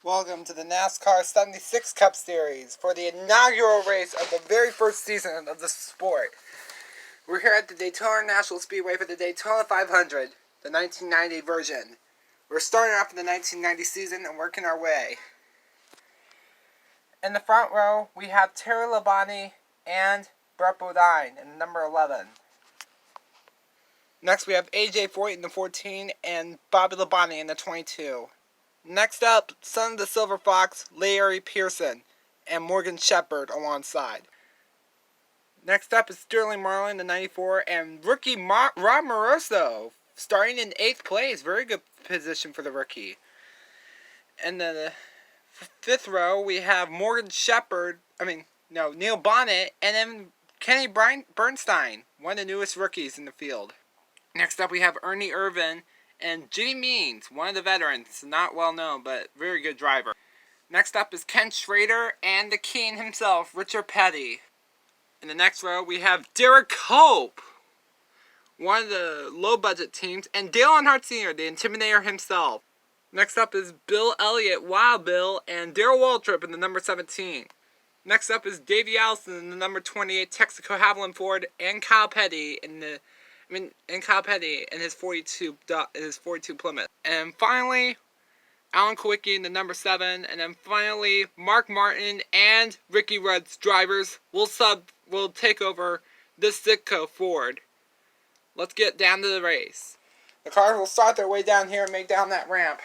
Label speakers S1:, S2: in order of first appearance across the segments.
S1: Welcome to the NASCAR 76 Cup Series for the inaugural race of the very first season of the sport. We're here at the Daytona National Speedway for the Daytona 500, the 1990 version. We're starting off in the 1990 season and working our way. In the front row, we have Terry Labonte and Brett Bodine in number 11. Next, we have AJ Foyt in the 14 and Bobby Labonte in the 22. Next up, son of the Silver Fox, Larry Pearson, and Morgan Shepherd alongside. Next up is Sterling Marlin, the 94, and rookie Rob Moroso, starting in 8th place. Very good position for the rookie. And then the 5th row, we have Neil Bonnet, and then Kenny Bernstein, one of the newest rookies in the field. Next up, we have Ernie Irvan and Jimmy Means, one of the veterans, not well known, but very good driver. Next up is Ken Schrader and the King himself, Richard Petty. In the next row, we have Derek Hope, one of the low-budget teams, and Dale Earnhardt Sr., the Intimidator himself. Next up is Bill Elliott, Wild Bill, and Darrell Waltrip in the number 17. Next up is Davey Allison in the number 28, Texaco Haviland Ford, and Kyle Petty in his 42 Plymouth. And finally, Alan Kulwicki in the number 7, and then finally Mark Martin and Ricky Rudd's drivers will take over this Sitco Ford. Let's get down to the race. The cars will start their way down here and make down that ramp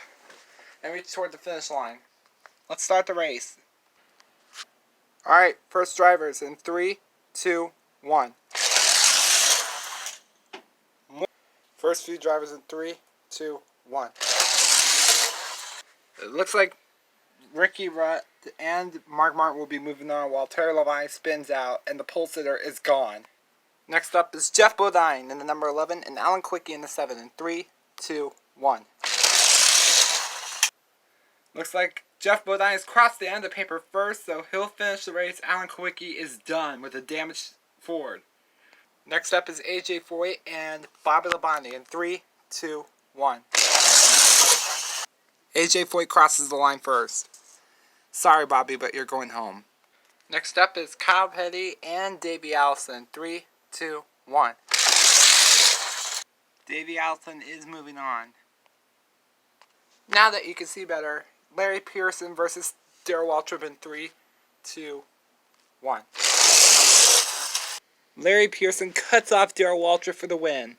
S1: and reach toward the finish line. Let's start the race. Alright, first drivers in 3, 2, 1. First few drivers in 3, 2, 1. It looks like Ricky Rudd and Mark Martin will be moving on while Terry Labonte spins out and the pole sitter is gone. Next up is Jeff Bodine in the number 11 and Alan Kulwicki in the 7 in 3, 2, 1. Looks like Jeff Bodine has crossed the end of the paper first, so he'll finish the race. Alan Kulwicki is done with a damaged Ford. Next up is AJ Foyt and Bobby Labonte in 3, 2, 1. AJ Foyt crosses the line first. Sorry, Bobby, but you're going home. Next up is Kyle Petty and Davey Allison. 3, 2, 1. Davey Allison is moving on. Now that you can see better, Larry Pearson versus Darrell Waltrip in 3, 2, 1. Larry Pearson cuts off Darrell Waltrip for the win.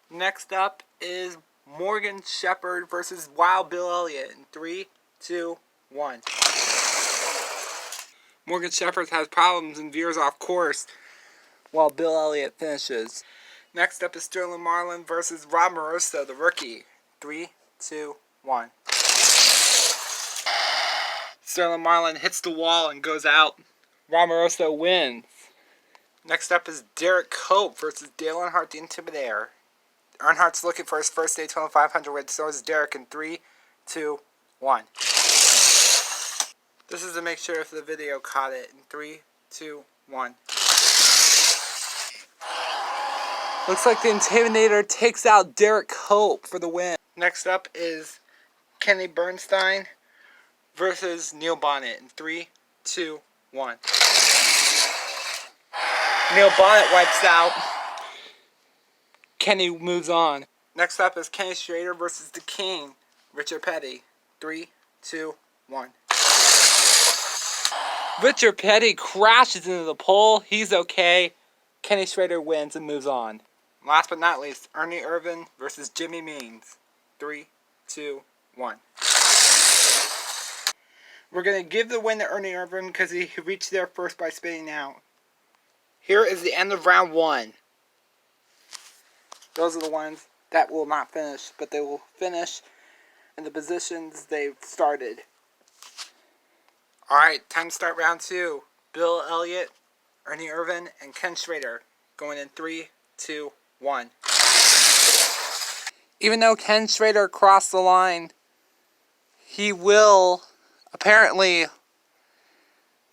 S1: Next up is Morgan Shepherd versus Wild Bill Elliott in 3, 2, 1. Morgan Shepherd has problems and veers off course while Bill Elliott finishes. Next up is Sterling Marlin versus Rob Moroso, the rookie. 3, 2, 1. Sterling Marlin hits the wall and goes out. Rob Moroso wins. Next up is Derek Hope versus Dale Earnhardt, the Intimidator. Earnhardt's looking for his first Daytona 500 win, so is Derek in 3, 2, 1. This is to make sure if the video caught it. In 3, 2, 1. Looks like the Intimidator takes out Derek Hope for the win. Next up is Kenny Bernstein versus Neil Bonnet in 3, 2, 1. Neil Bonnet wipes out. Kenny moves on. Next up is Kenny Schrader versus the King, Richard Petty. 3, 2, 1. Richard Petty crashes into the pole. He's okay. Kenny Schrader wins and moves on. Last but not least, Ernie Irvan versus Jimmy Means. 3, 2, 1. We're going to give the win to Ernie Irvan because he reached there first by spinning out. Here is the end of round 1. Those are the ones that will not finish, but they will finish in the positions they've started. Alright, time to start round 2. Bill Elliott, Ernie Irvan, and Ken Schrader going in 3, 2, 1. Even though Ken Schrader crossed the line, he will apparently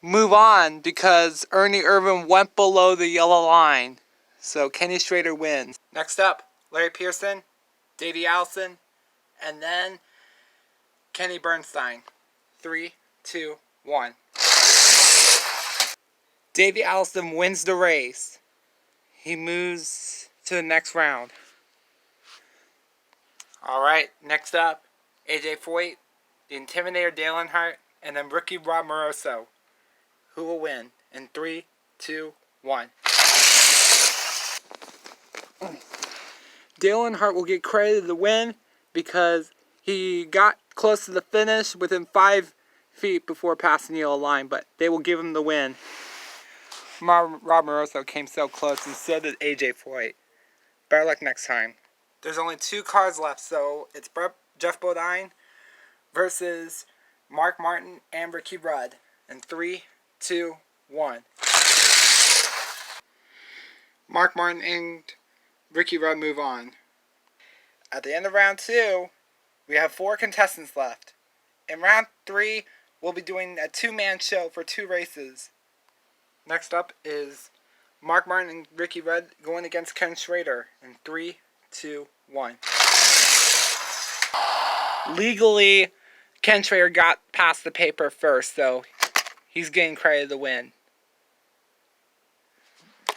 S1: move on because Ernie Irvan went below the yellow line. So Kenny Schrader wins. Next up, Larry Pearson, Davey Allison, and then Kenny Bernstein. 3, 2, 1. Davey Allison wins the race. He moves to the next round. Alright, next up, AJ Foyt, the Intimidator Dale Earnhardt, and then rookie Rob Moroso. Who will win? In 3, 2, 1. Dale Earnhardt will get credited the win because he got close to the finish within 5 feet before passing the yellow line, but they will give him the win. Rob Moroso came so close, and so did AJ Foyt. Better luck next time. There's only 2 cars left, so it's Jeff Bodine versus Mark Martin and Ricky Rudd. In 3, 2, 1. Mark Martin and Ricky Rudd move on. At the end of round 2, we have 4 contestants left. In round 3, we'll be doing a 2-man show for 2 races. Next up is Mark Martin and Ricky Rudd going against Ken Schrader. In 3, 2, 1. Legally, Ken Schrader got past the paper first, so he's getting credit to win.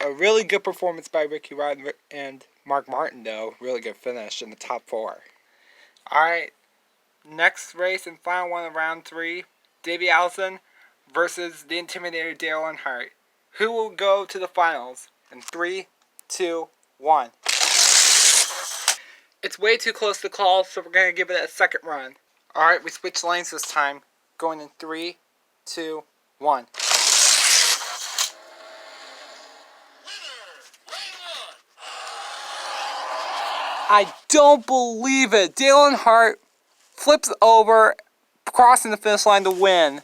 S1: A really good performance by Ricky Rudd and Mark Martin, though. Really good finish in the top 4. Alright, next race and final one of round 3. Davey Allison versus the Intimidator Dale Earnhardt. Who will go to the finals? In 3, 2, 1. It's way too close to call, so we're going to give it a second run. Alright, we switch lanes this time. Going in 3, 2, 1. I don't believe it. Dale Earnhardt flips over, crossing the finish line to win.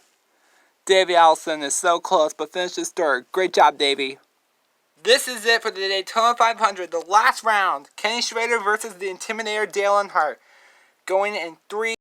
S1: Davey Allison is so close, but finishes third. Great job, Davey. This is it for the Daytona 500, the last round. Kenny Schrader versus the Intimidator Dale Earnhardt. Going in 3,